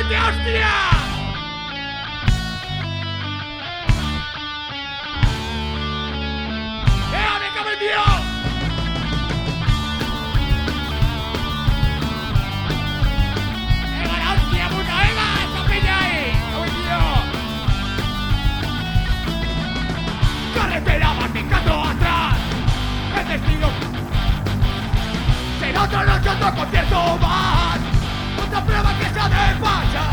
¡Hostia, hostia! ¡Me cago en Dios! ¡Venga, la hostia puta! ¡Venga! ¡Esa peña ahí! ¡Cago en Dios! ¡Carretera va picando atrás! ¡El destino! ¡Será otra noche, otro concierto más! ¡Otra prueba que se despacha!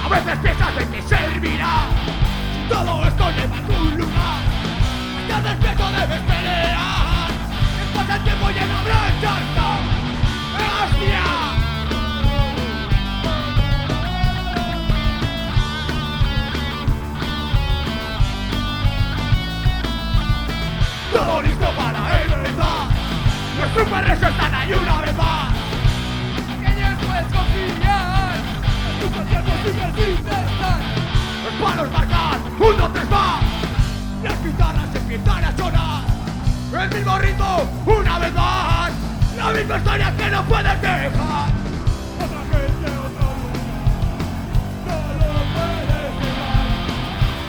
A veces piensas de que servirá. Si todo esto lleva a algún lugar, estás despierto, debes pelear. Que pasa el tiempo y en la brecha está. ¡Hostia! Todo listo para empezar. Los superhéroes están ahí una vez más. Que ya puedes confiar. En tu concierto sigue sin cesar. Los palos marcan 1, 3 más. Las guitarras empiezan a sonar. El mismo ritmo una vez más. La misma historia que no puedes dejar. Otra gente, otro lugar. No lo puedes dejar.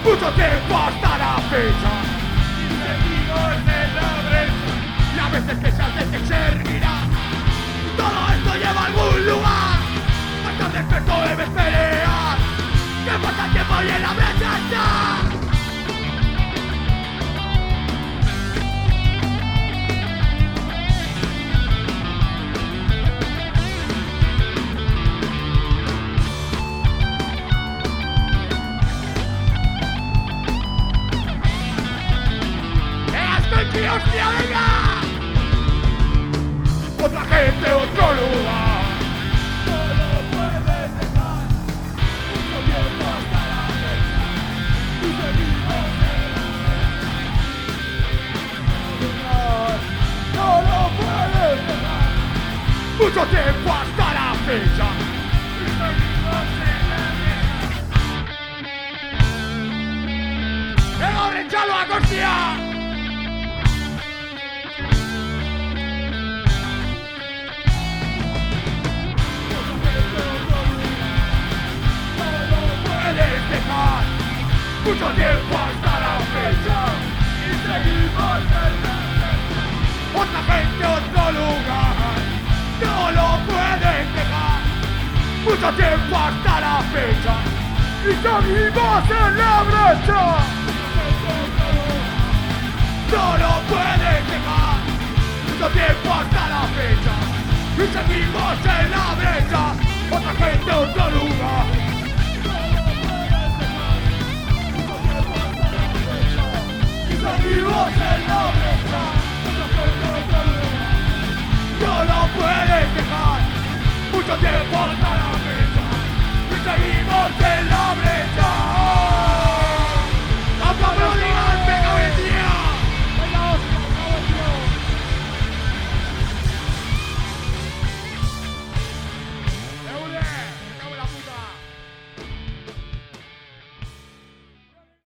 Mucho tiempo hasta la fecha. Y seguimos en la brecha. Y a veces piensas de que servirá. Todo esto lleva a algún lugar. Hasta el despierto debes pelear. Que pasa el tiempo y en la brecha está. ¡Estoy hostia, venga! Otra gente, otro lugar. No lo puedes dejar. Mucho tiempo hasta la fecha. Y seguimos en la brecha. No lo puedes dejar. Mucho tiempo hasta la fecha. Y seguimos en la brecha. ¡Venga, brechalo a Corsia! Mucho tiempo hasta la fecha. Y seguimos en la brecha. Otra gente, otro lugar. No lo pueden dejar. Mucho tiempo hasta la fecha. Y seguimos en la brecha. No lo pueden dejar. Mucho tiempo hasta la fecha. Y seguimos en la brecha. Otra gente, otro lugar. Seguimos en la brecha. No lo puedes dejar. Mucho tiempo hasta la fecha. Y seguimos en la